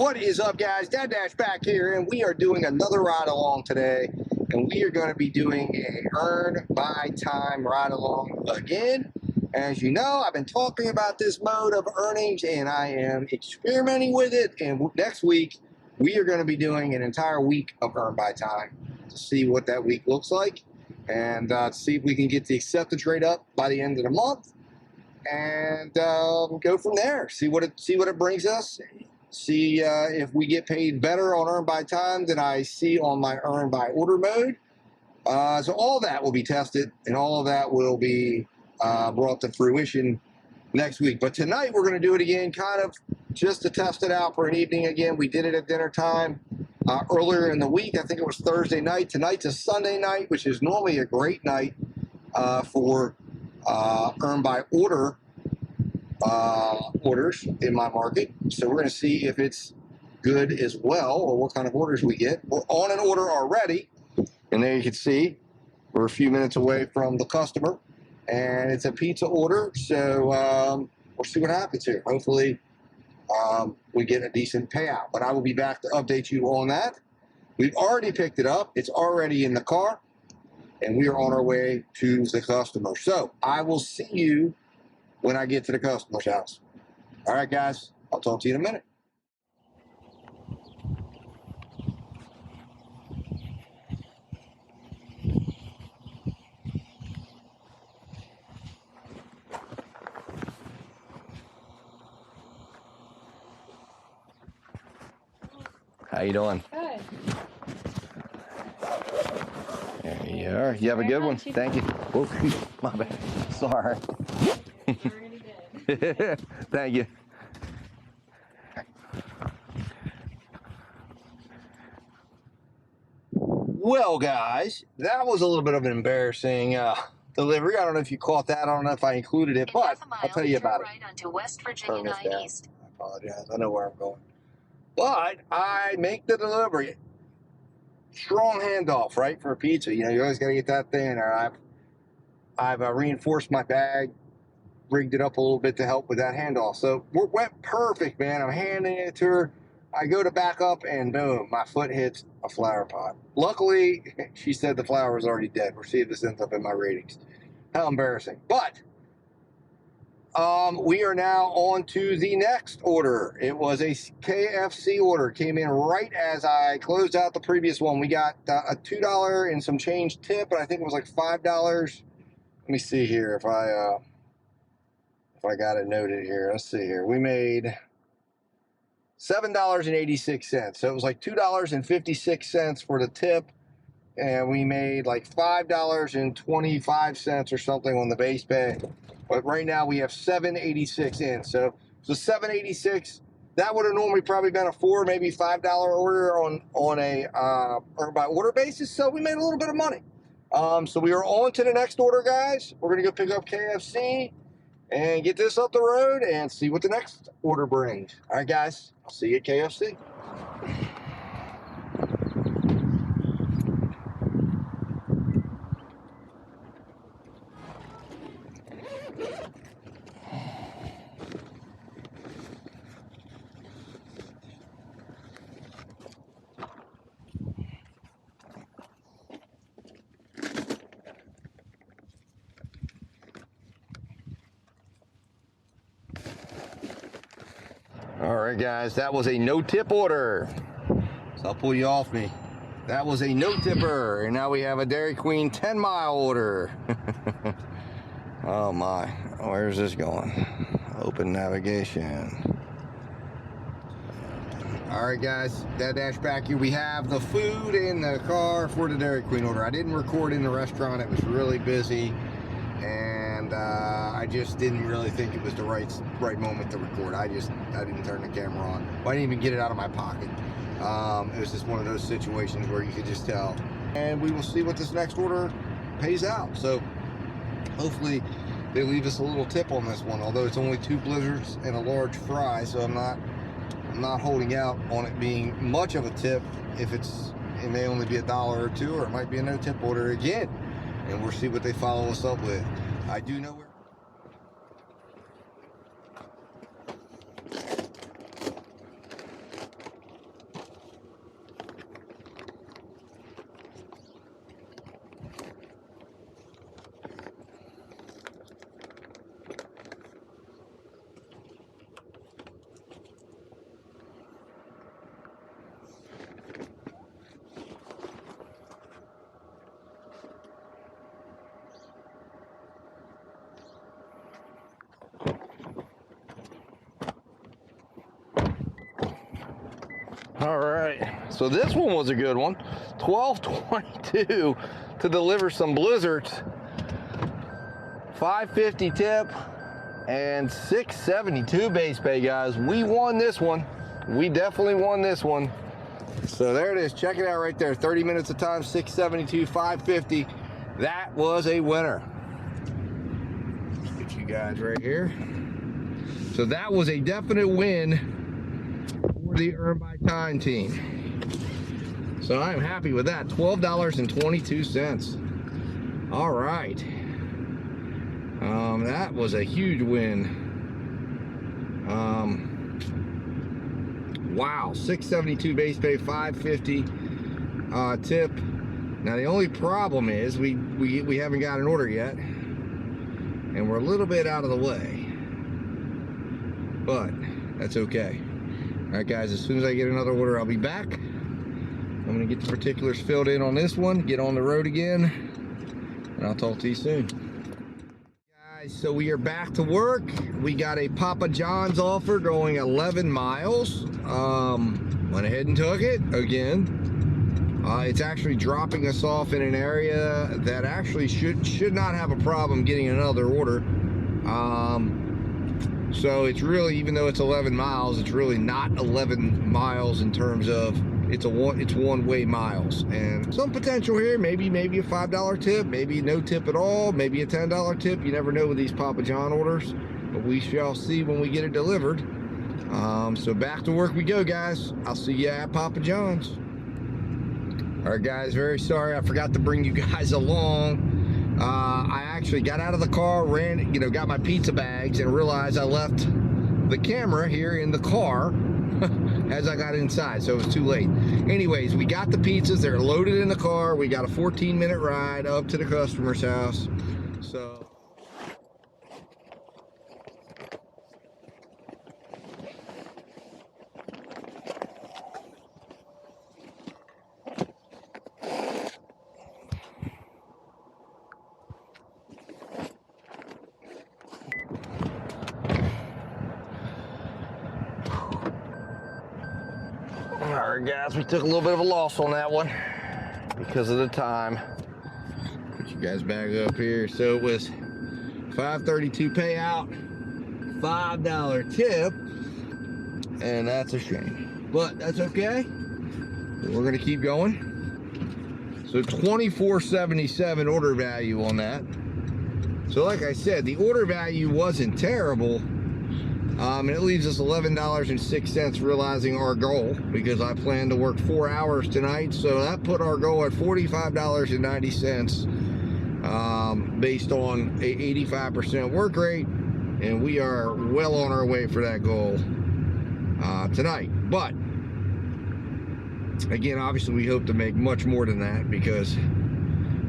What is up, guys? Dad Dash back here, and we are doing another ride along today, and we are going to be doing a earn by time ride along again. As you know, I've been talking about this mode of earnings, and I am experimenting with it. And next week, we are going to be doing an entire week of earn by time to see what that week looks like, and see if we can get the acceptance rate up by the end of the month, and go from there. See what it brings us. See if we get paid better on earn by time than I see on my earn by order mode. So all that will be tested, and all of that will be brought to fruition next week. But tonight we're going to do it again, kind of just to test it out for an evening again. We did it at dinner time earlier in the week. I think it was Thursday night. Tonight's a Sunday night, which is normally a great night for earn by order orders in my market. So we're going to see if it's good as well, or what kind of orders we get. We're on an order already, and there you can see we're a few minutes away from the customer, and it's a pizza order. So we'll see what happens here. Hopefully we get a decent payout, but I will be back to update you on that. We've already picked it up. It's already in the car, and we are on our way to the customer. So I will see you when I get to the customer's house. All right, guys, I'll talk to you in a minute. How you doing? Good. There you are. You have a good one. Thank you. Oh, my bad. Sorry. Already did. Thank you. Well, guys, that was a little bit of an embarrassing delivery. I don't know if you caught that. I don't know if I included it, but I'll tell you about it. Right onto West Virginia 9 East. I apologize. I know where I'm going. But I make the delivery. Strong handoff, right, for a pizza. You know, you always got to get that thing. Or I've reinforced my bag, rigged it up a little bit to help with that handoff. So it went perfect, man. I'm handing it to her. I go to back up, and boom, my foot hits a flower pot. Luckily, she said the flower was already dead. We'll see if this ends up in my ratings. How embarrassing. But we are now on to the next order. It was a KFC order. Came in right as I closed out the previous one. We got a $2 and some change tip, but I think it was like $5. Let me see here if I got it noted here. Let's see here. We made $7.86. So it was like $2.56 for the tip, and we made like $5.25 or something on the base pay. But right now we have $7.86 in. So $7.86. That would have normally probably been a $4, maybe $5 order on a earn by order basis. So we made a little bit of money. So we are on to the next order, guys. We're gonna go pick up KFC and get this up the road and see what the next order brings. All right, guys, I'll see you at KFC. All right, guys, that was a no-tip order. So I'll pull you off me. That was a no-tipper, and now we have a Dairy Queen 10-mile order. Oh, my. Where's this going? Open navigation. All right, guys, Dad Dash back here. We have the food in the car for the Dairy Queen order. I didn't record in the restaurant. It was really busy, and I just didn't really think it was the right moment to record. I didn't turn the camera on. I didn't even get it out of my pocket. It was just one of those situations where you could just tell. And we will see what this next order pays out. So hopefully they leave us a little tip on this one, although it's only 2 blizzards and a large fry, so I'm not holding out on it being much of a tip. It may only be $1 or $2, or it might be a no tip order again, and we'll see what they follow us up with. I do know where So this one was a good one. 12.22 to deliver some blizzards. 550 tip and 672 base pay, guys. We won this one. We definitely won this one. So there it is. Check it out right there. 30 minutes of time, 672, 550. That was a winner. Let's get you guys right here. So that was a definite win for the Earn by Time team. So I'm happy with that. $12.22. All right. That was a huge win. Wow, 672 base pay, 550 tip. Now the only problem is we haven't got an order yet, and we're a little bit out of the way, but that's okay. All right, guys, as soon as I get another order, I'll be back. I'm gonna get the particulars filled in on this one, get on the road again, and I'll talk to you soon. So we are back to work. We got a Papa John's offer going 11 miles. Went ahead and took it again. It's actually dropping us off in an area that actually should not have a problem getting another order. So it's really, even though it's 11 miles, it's really not 11 miles in terms of it's one-way miles, and some potential here. Maybe a $5 tip, maybe no tip at all, maybe a $10 tip. You never know with these Papa John orders, but we shall see when we get it delivered. So back to work we go, guys. I'll see you at Papa John's. All right, guys, very sorry I forgot to bring you guys along. I actually got out of the car, got my pizza bags, and realized I left the camera here in the car as I got inside, so it was too late. Anyways, we got the pizzas. They're loaded in the car. We got a 14-minute ride up to the customer's house. So all right, guys, we took a little bit of a loss on that one because of the time. Put you guys back up here. So it was $5.32 payout, $5 tip, and that's a shame, but that's okay. We're gonna keep going. So $24.77 order value on that. So like I said, the order value wasn't terrible. And it leaves us $11.06, realizing our goal, because I plan to work 4 hours tonight. So that put our goal at $45.90, based on a 85% work rate, and we are well on our way for that goal tonight. But again, obviously we hope to make much more than that,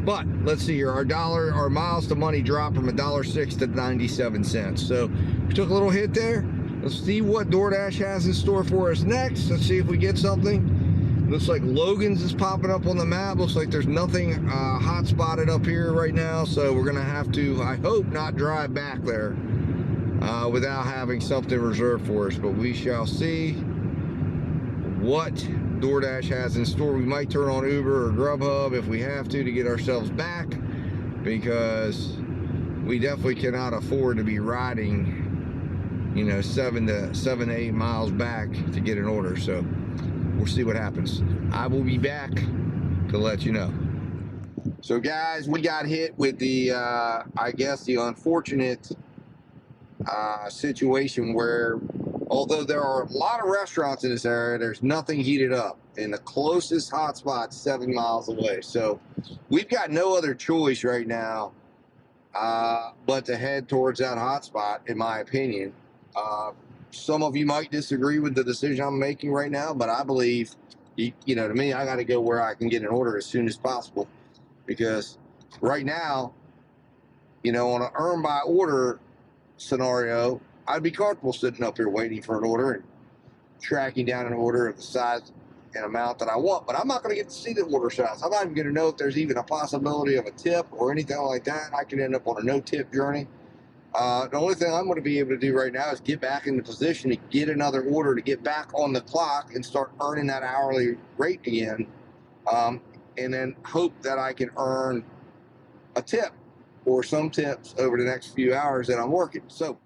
but let's see here. Our miles to money dropped from $1.06 to 97 cents. So we took a little hit there. Let's see what DoorDash has in store for us next. Let's see if we get something. Looks like Logan's is popping up on the map. Looks like there's nothing hot spotted up here right now. So we're gonna have to, I hope, not drive back there without having something reserved for us. But we shall see what DoorDash has in store. We might turn on Uber or Grubhub if we have to get ourselves back, because we definitely cannot afford to be riding, 7 to 8 miles back to get an order. So we'll see what happens. I will be back to let you know. So guys, we got hit with the I guess the unfortunate situation where, although there are a lot of restaurants in this area, there's nothing heated up, and the closest hotspot's 7 miles away. So we've got no other choice right now but to head towards that hotspot, in my opinion. Some of you might disagree with the decision I'm making right now, but I believe, to me, I got to go where I can get an order as soon as possible, because right now, on an earn by order scenario, I'd be comfortable sitting up here waiting for an order and tracking down an order of the size and amount that I want, but I'm not going to get to see the order size. I'm not even going to know if there's even a possibility of a tip or anything like that. I could end up on a no tip journey. The only thing I'm going to be able to do right now is get back in the position to get another order, to get back on the clock and start earning that hourly rate again, and then hope that I can earn a tip or some tips over the next few hours that I'm working. So,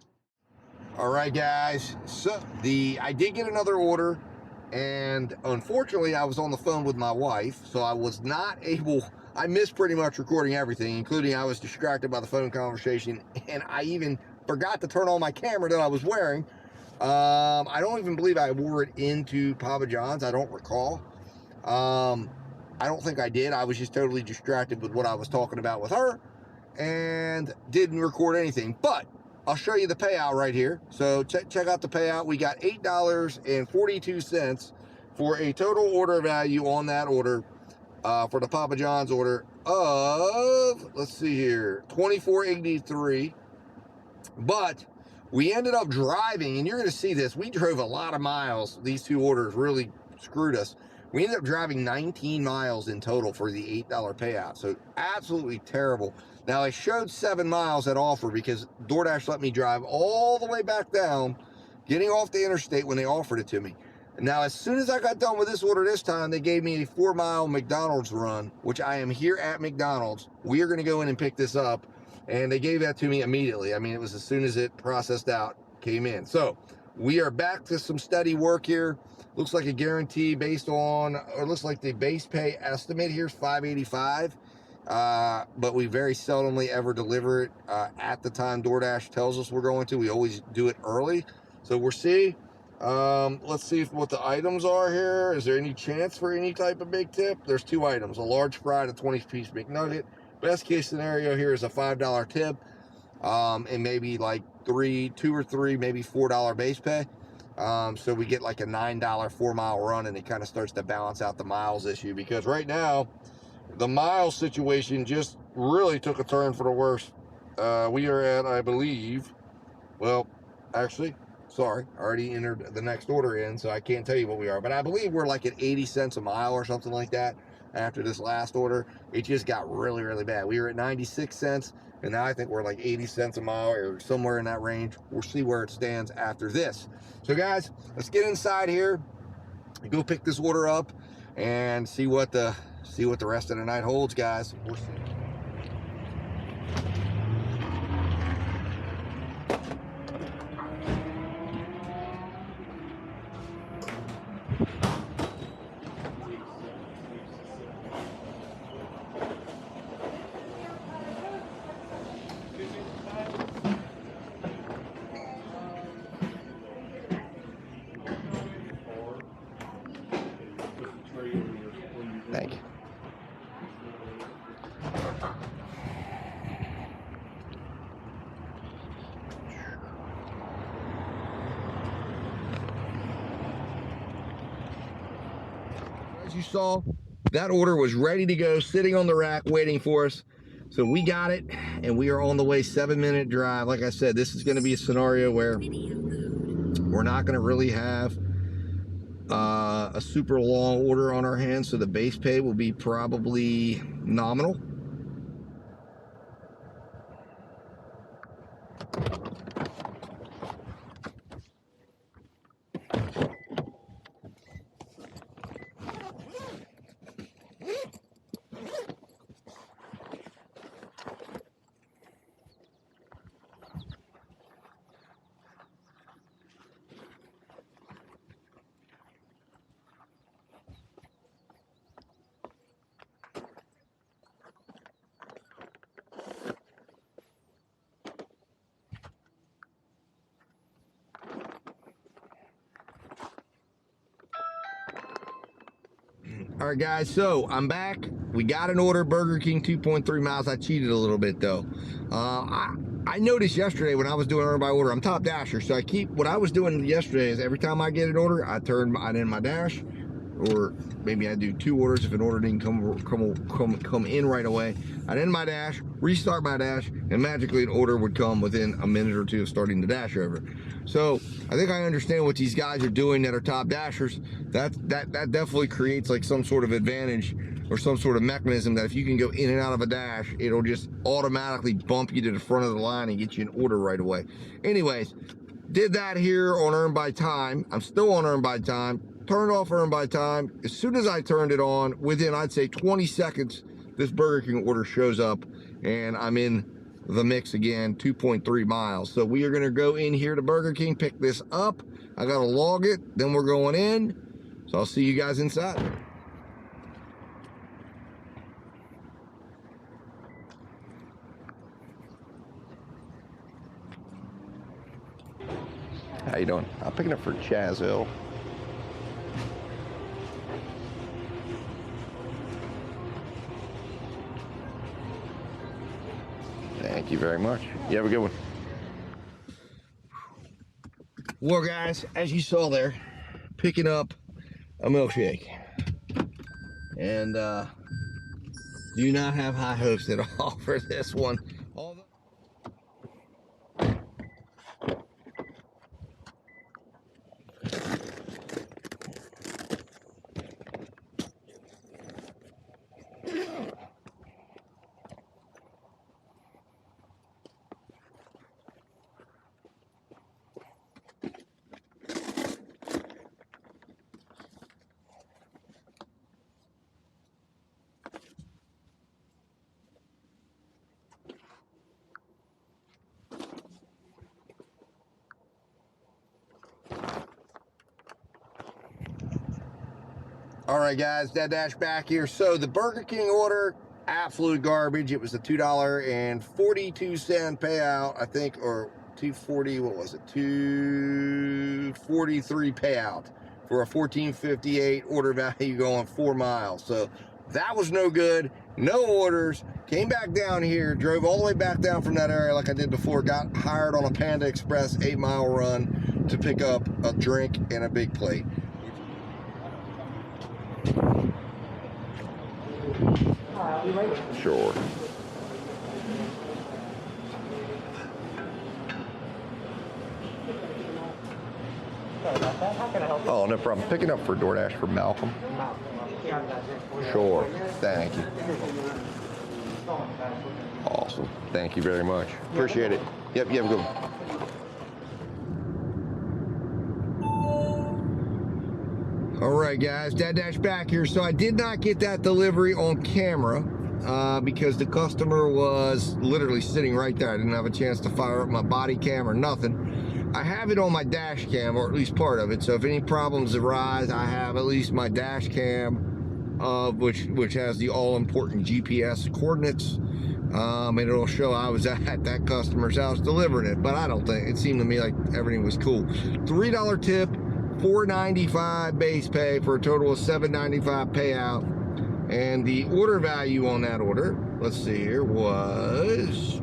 all right, guys. So I did get another order, and unfortunately, I was on the phone with my wife, so I was not able. I missed pretty much recording everything, including I was distracted by the phone conversation, and I even forgot to turn on my camera that I was wearing. I don't even believe I wore it into Papa John's. I don't recall. I don't think I did. I was just totally distracted with what I was talking about with her and didn't record anything. But I'll show you the payout right here. So check out the payout. We got $8.42 for a total order value on that order. For the Papa John's order of, let's see here, $24.83. But we ended up driving, and you're going to see this. We drove a lot of miles. These two orders really screwed us. We ended up driving 19 miles in total for the $8 payout. So absolutely terrible. Now, I showed 7 miles at offer because DoorDash let me drive all the way back down, getting off the interstate when they offered it to me. Now, as soon as I got done with this order this time, they gave me a 4-mile McDonald's run, which I am here at McDonald's. We are going to go in and pick this up, and they gave that to me immediately. I mean, it was as soon as it processed out, came in. So we are back to some steady work here. Looks like a guarantee based on, or looks like the base pay estimate here is $5.85. But we very seldomly ever deliver it at the time DoorDash tells us we're going to. We always do it early. So we'll see. Let's see what the items are here. Is there any chance for any type of big tip? There's 2 items, a large fry and a 20-piece McNugget. Best case scenario here is a $5 tip, and maybe like 2 or 3, maybe $4 base pay. So we get like a $9 4-mile run, and it kind of starts to balance out the miles issue, because right now the mile situation just really took a turn for the worse. We are at, I believe, well, actually, sorry, I already entered the next order in, so I can't tell you what we are, but I believe we're like at 80 cents a mile or something like that after this last order. It just got really, really bad. We were at 96 cents, and now I think we're like 80 cents a mile or somewhere in that range. We'll see where it stands after this. So guys, let's get inside here and go pick this order up and see what the rest of the night holds, guys. We'll see. Thank you. As you saw, that order was ready to go, sitting on the rack waiting for us. So we got it, and we are on the way. 7-minute drive. Like I said, this is going to be a scenario where we're not going to really have a super long order on our hands, so the base pay will be probably nominal. All right, guys, so I'm back. We got an order, Burger King, 2.3 miles. I cheated a little bit, though. I noticed yesterday when I was doing order by order, I'm top dasher, so what I was doing yesterday is every time I get an order, I in my dash, or maybe I do 2 orders if an order didn't come in right away. I'd end my dash, restart my dash, and magically an order would come within a minute or 2 of starting the dash over. So I think I understand what these guys are doing that are top dashers. That definitely creates like some sort of advantage or some sort of mechanism that if you can go in and out of a dash, it'll just automatically bump you to the front of the line and get you an order right away. Anyways, did that here on Earn by Time. I'm still on Earn by Time. Turned off Earn by Time. As soon as I turned it on, within, I'd say 20 seconds, this Burger King order shows up and I'm in the mix again, 2.3 miles. So we are gonna go in here to Burger King, pick this up. I gotta log it, then we're going in. So I'll see you guys inside. How you doing? I'm picking up for Chazelle. Thank you very much. You have a good one. Well, guys, as you saw there, picking up a milkshake. And do not have high hopes at all for this one. All right, guys, Dad Dash back here. So the Burger King order, absolute garbage. It was a $2.42 payout, I think, or 240. What was it? 243 payout for a 14.58 order value going 4 miles. So that was no good. No orders. Came back down here, drove all the way back down from that area like I did before. Got hired on a Panda Express 8-mile run to pick up a drink and a big plate. Sure. Sorry about that. How can I help you? Oh, no problem. Picking up for DoorDash for Malcolm. Sure. Thank you. Awesome. Thank you very much. Appreciate it. Yep, you have a good one. All right, guys, Dad Dash back here. So I did not get that delivery on camera because the customer was literally sitting right there. I didn't have a chance to fire up my body cam or nothing. I have it on my dash cam, or at least part of it. So if any problems arise, I have at least my dash cam, which has the all-important GPS coordinates. And it'll show I was at that customer's house delivering it. But I don't think, it seemed to me like everything was cool. $3 tip. $4.95 base pay for a total of $7.95 payout, and the order value on that order, let's see here, was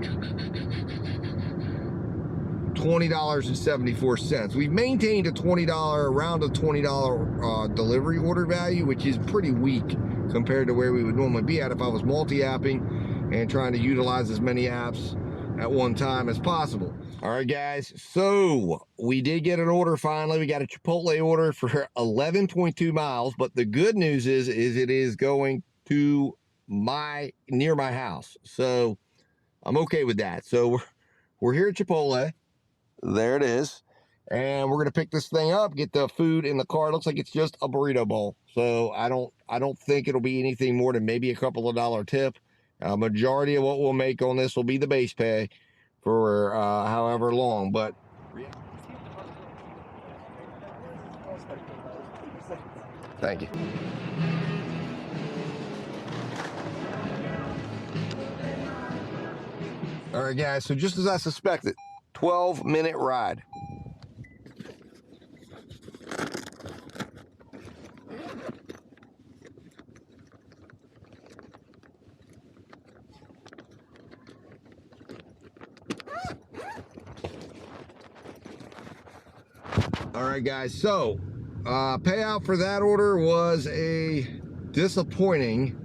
$20.74. We've maintained a around a $20 delivery order value, which is pretty weak compared to where we would normally be at if I was multi-apping and trying to utilize as many apps at one time as possible. All right, guys, so we did get an order finally. We got a Chipotle order for 11.2 miles, but the good news is it is going to near my house. So I'm okay with that. So we're here at Chipotle. There it is. And we're gonna pick this thing up, get the food in the car. It looks like it's just a burrito bowl. So I don't think it'll be anything more than maybe a couple of dollar tip. Majority of what we'll make on this will be the base pay for however long, but thank you. All right, guys, so just as I suspected, 12-minute ride. All right, guys, so payout for that order was a disappointing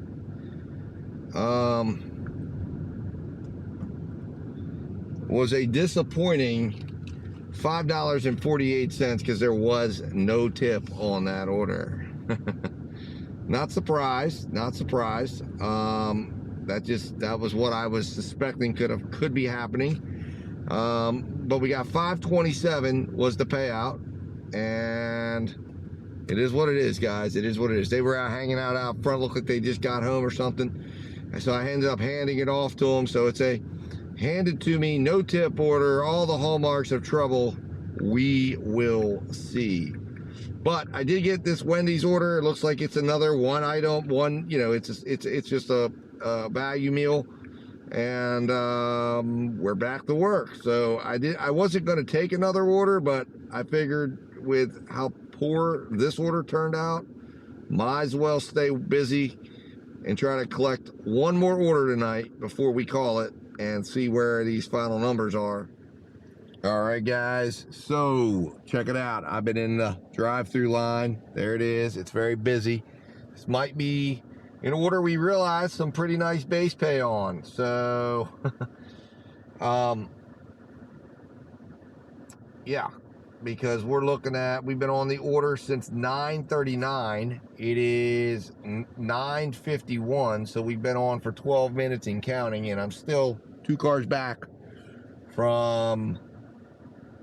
$5.48 because there was no tip on that order. Not surprised, not surprised. That was what I was suspecting could be happening. But we got 527 was the payout, and it is what it is, guys. It is what it is. They were out hanging out front, looked like they just got home or something. And so I ended up handing it off to them. So it's a handed to me, no tip order, all the hallmarks of trouble. We will see. But I did get this Wendy's order. It looks like it's another one item, it's just a value meal, and we're back to work. So I wasn't going to take another order, but I figured with how poor this order turned out, might as well stay busy and try to collect one more order tonight before we call it and see where these final numbers are. All right, guys, so check it out. I've been in the drive-through line. There it is. It's very busy. This might be an order we realize some pretty nice base pay on. So, yeah, because we've been on the order since 9:39. It is 9:51, so we've been on for 12 minutes and counting, and I'm still 2 cars back from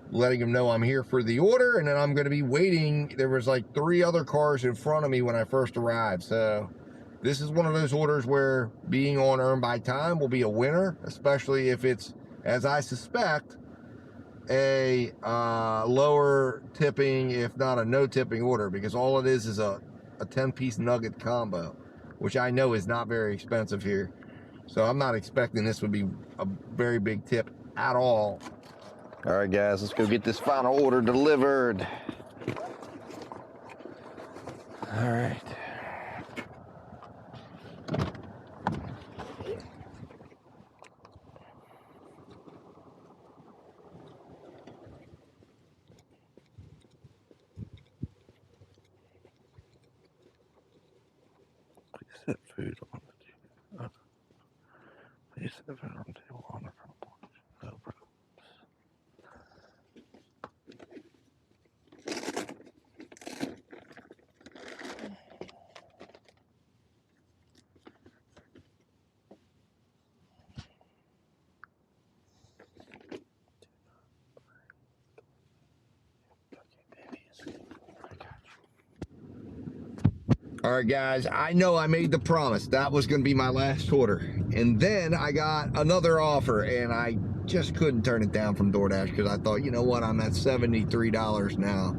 letting them know I'm here for the order, and then I'm going to be waiting. There was like 3 other cars in front of me when I first arrived. So this is one of those orders where being on Earn by Time will be a winner, especially if it's, as I suspect, a lower tipping, if not a no tipping order, because all it is a 10-piece nugget combo, which I know is not very expensive here. So I'm not expecting this would be a very big tip at all. All right, guys, let's go get this final order delivered. All right. Please set food on the table. Please set food on the table on the front porch. No problems. All right, guys, I know I made the promise. That was going to be my last order. And then I got another offer, and I just couldn't turn it down from DoorDash because I thought, you know what, I'm at $73 now.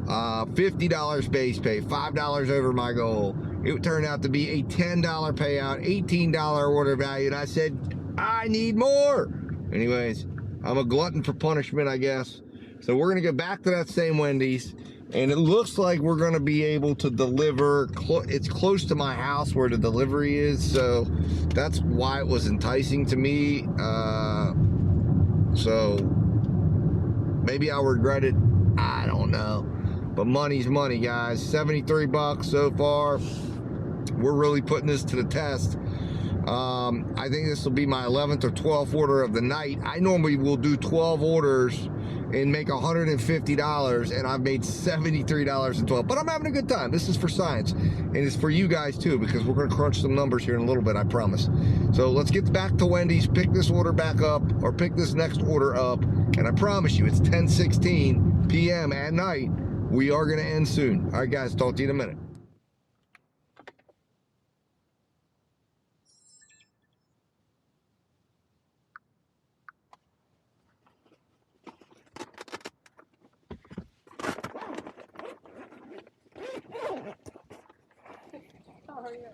$50 base pay, $5 over my goal. It turned out to be a $10 payout, $18 order value, and I said, I need more. Anyways, I'm a glutton for punishment, I guess. So we're going to go back to that same Wendy's. And it looks like we're going to be able to deliver. It's close to my house where the delivery is, so that's why it was enticing to me. So maybe I'll regret it. I don't know. But money's money, guys. 73 bucks so far. We're really putting this to the test. I think this will be my 11th or 12th order of the night. I normally will do 12 orders and make $150, and I've made $73.12. But I'm having a good time. This is for science, and it's for you guys too, because we're going to crunch some numbers here in a little bit, I promise. So let's get back to Wendy's, pick this order back up, or pick this next order up, and I promise you, it's 10:16 p.m. at night. We are going to end soon. All right, guys, talk to you in a minute. How are you?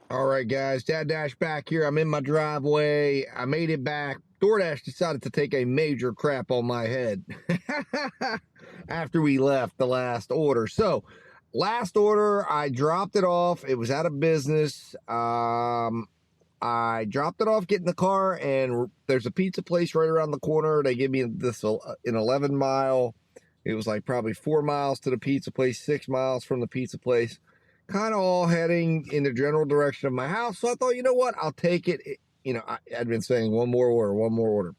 All right, guys, Dad Dash back here. I'm in my driveway. I made it back. DoorDash decided to take a major crap on my head after we left the last order. So, last order, I dropped it off. It was out of business. I I dropped it off, get in the car, and there's a pizza place right around the corner. They give me this an 11 mile. It was like probably 4 miles to the pizza place, 6 miles from the pizza place, kind of all heading in the general direction of my house. So I thought, you know what, I'll take it. You know, I'd been saying one more order.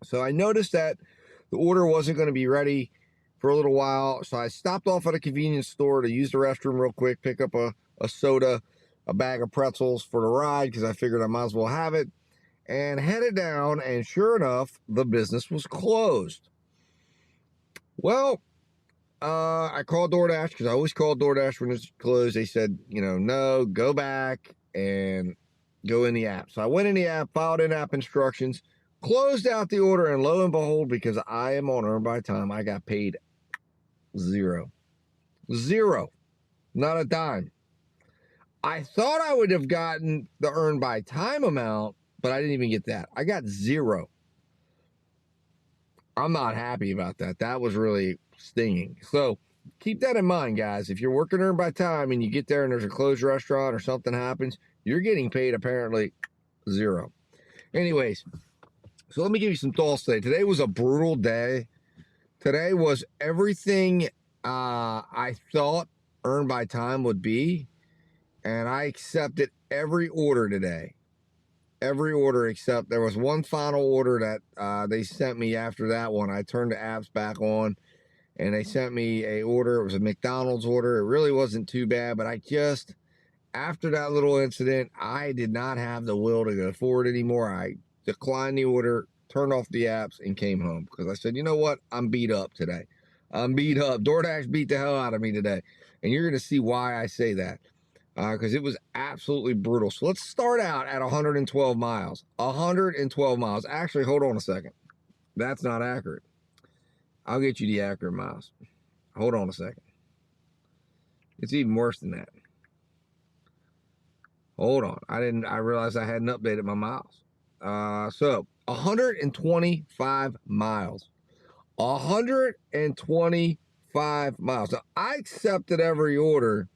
So I noticed that the order wasn't going to be ready for a little while. So I stopped off at a convenience store to use the restroom real quick, pick up a soda, a bag of pretzels for the ride, because I figured I might as well have it, and headed down. And sure enough, the business was closed. Well, I called DoorDash, because I always call DoorDash when it's closed. They said, you know, no, go back and go in the app. So I went in the app, followed in-app instructions, closed out the order, and lo and behold, because I am on Earn by Time, I got paid zero. Not a dime. I thought I would have gotten the Earn by Time amount, but I didn't even get that. I got zero. I'm not happy about that. That was really stinging. So keep that in mind, guys. If you're working Earn by Time and you get there and there's a closed restaurant or something happens, you're getting paid apparently zero. Anyways, so let me give you some thoughts today. Today was a brutal day. Today was everything I thought Earn by Time would be, and I accepted every order today. Every order except there was one final order that they sent me after that one. I turned the apps back on, and they sent me a order. It was a McDonald's order. It really wasn't too bad, but after that little incident, I did not have the will to go forward anymore. I declined the order, turned off the apps, and came home, because I said, you know what? I'm beat up today. I'm beat up. DoorDash beat the hell out of me today. And you're going to see why I say that. Because it was absolutely brutal. So let's start out at 112 miles. 112 miles. Actually, hold on a second. That's not accurate. I'll get you the accurate miles. Hold on a second. It's even worse than that. Hold on. I realized I hadn't updated my miles. So 125 miles. 125 miles. So I accepted every order,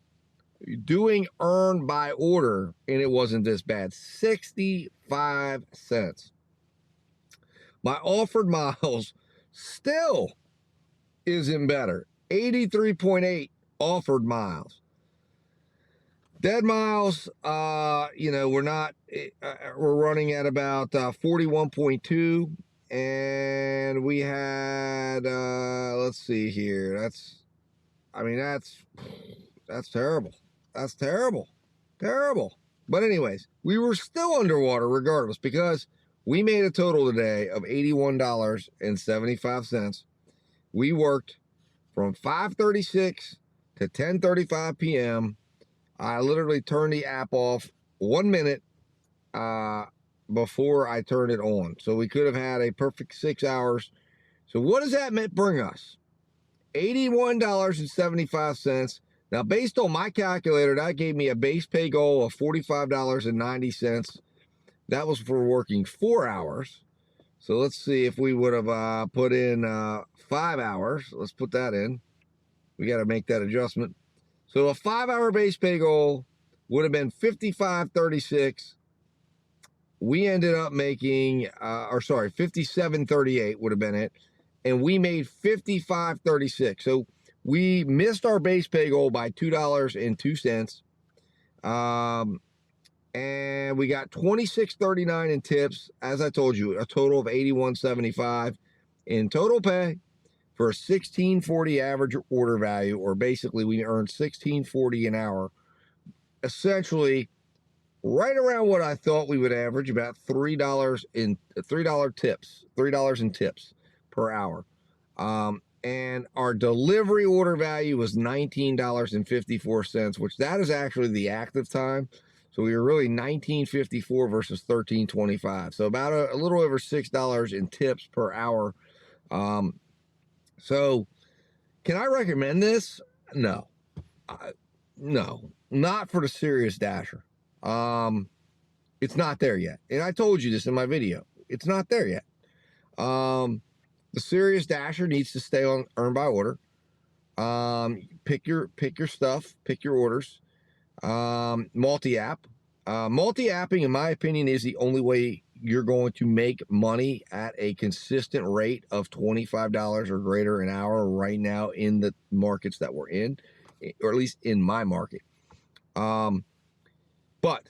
doing Earn by order, and it wasn't this bad. 65 cents. My offered miles still isn't better. 83.8 offered miles. Dead miles, we're not, we're running at about 41.2, and we had, let's see here. That's terrible. That's terrible. But anyways, we were still underwater regardless, because we made a total today of $81.75. We worked from 5:36 to 10:35 p.m. I literally turned the app off 1 minute before I turned it on. So we could have had a perfect 6 hours. So what does that bring us? $81.75. Now, based on my calculator, that gave me a base pay goal of $45.90. That was for working 4 hours. So let's see if we would have put in 5 hours. Let's put that in. We got to make that adjustment. So a 5-hour base pay goal would have been $55.36. We ended up making, $57.38 would have been it. And we made $55.36. So we missed our base pay goal by $2.02. And we got $26.39 in tips. As I told you, a total of $81.75 in total pay for a $16.40 average order value, or basically we earned $16.40 an hour. Essentially, right around what I thought we would average, about $3 in tips per hour. And our delivery order value was $19.54, which that is actually the active time. So we were really $19.54 versus $13.25. So about a little over $6 in tips per hour. So can I recommend this? No. No, not for the serious dasher. It's not there yet. And I told you this in my video. It's not there yet. The serious dasher needs to stay on Earn by Order. Pick your stuff, pick your orders. Multi-app. Multi-apping, in my opinion, is the only way you're going to make money at a consistent rate of $25 or greater an hour right now in the markets that we're in, or at least in my market. But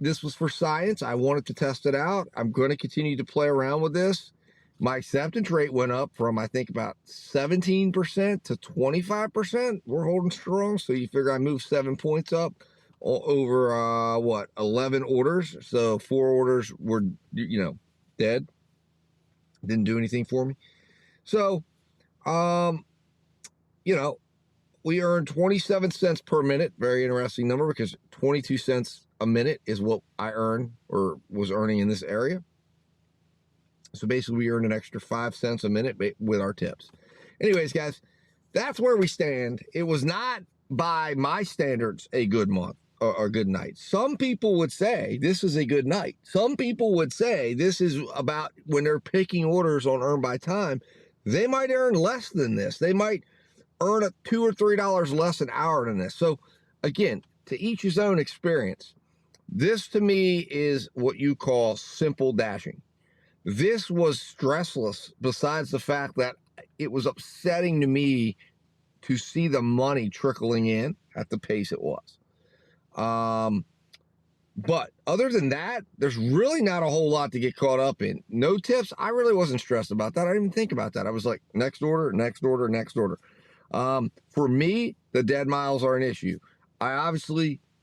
this was for science. I wanted to test it out. I'm going to continue to play around with this. My acceptance rate went up from, I think, about 17% to 25%. We're holding strong. So you figure I moved 7 points up over 11 orders. So 4 orders were, dead. Didn't do anything for me. So, we earned 27 cents per minute. Very interesting number, because 22 cents a minute is what I earn or was earning in this area. So basically we earned an extra 5 cents a minute with our tips. Anyways, guys, that's where we stand. It was not, by my standards, a good month or a good night. Some people would say this is a good night. Some people would say this is about, when they're picking orders on Earn by Time, they might earn less than this. They might earn $2 or $3 less an hour than this. So again, to each his own experience. This to me is what you call simple dashing. This was stressless, besides the fact that it was upsetting to me to see the money trickling in at the pace it was. But other than that, there's really not a whole lot to get caught up in. No tips. I really wasn't stressed about that. I didn't even think about that. I was like, next order, next order, next order. For me, the dead miles are an issue.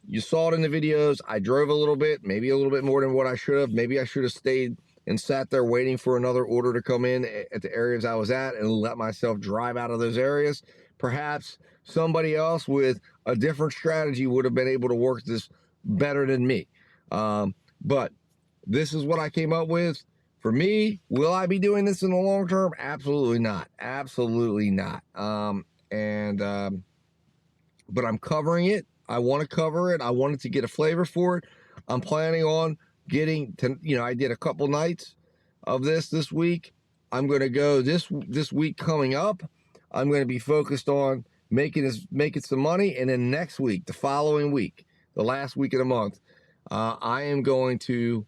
You saw it in the videos. I drove a little bit, maybe a little bit more than what I should have. Maybe I should have stayed and sat there waiting for another order to come in at the areas I was at and let myself drive out of those areas. Perhaps somebody else with a different strategy would have been able to work this better than me. But this is what I came up with. For me, will I be doing this in the long term? Absolutely not. Absolutely not. But I'm covering it. I want to cover it. I wanted to get a flavor for it. I'm planning on getting to, I did a couple nights of this week. I'm going to go this week coming up. I'm going to be focused on making some money. And then next week, the following week, the last week of the month, I am going to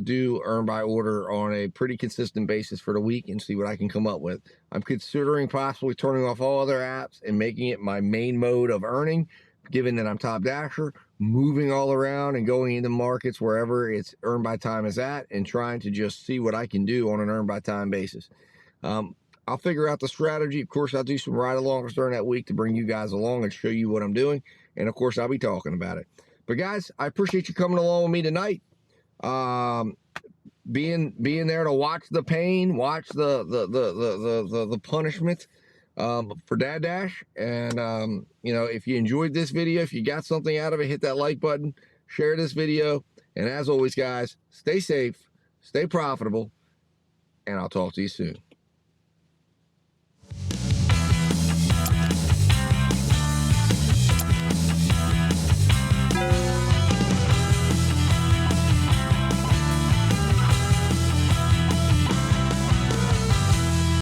do Earn by Order on a pretty consistent basis for the week and see what I can come up with. I'm considering possibly turning off all other apps and making it my main mode of earning, given that I'm top dasher, moving all around and going into markets wherever it's Earn by Time is at, and trying to just see what I can do on an Earn by Time basis. I'll figure out the strategy. Of course, I'll do some ride-alongs during that week to bring you guys along and show you what I'm doing. And, of course, I'll be talking about it. But, guys, I appreciate you coming along with me tonight. Being there to watch the pain, watch the punishment for Dad Dash. And, if you enjoyed this video, if you got something out of it, hit that like button, share this video. And as always, guys, stay safe, stay profitable, and I'll talk to you soon.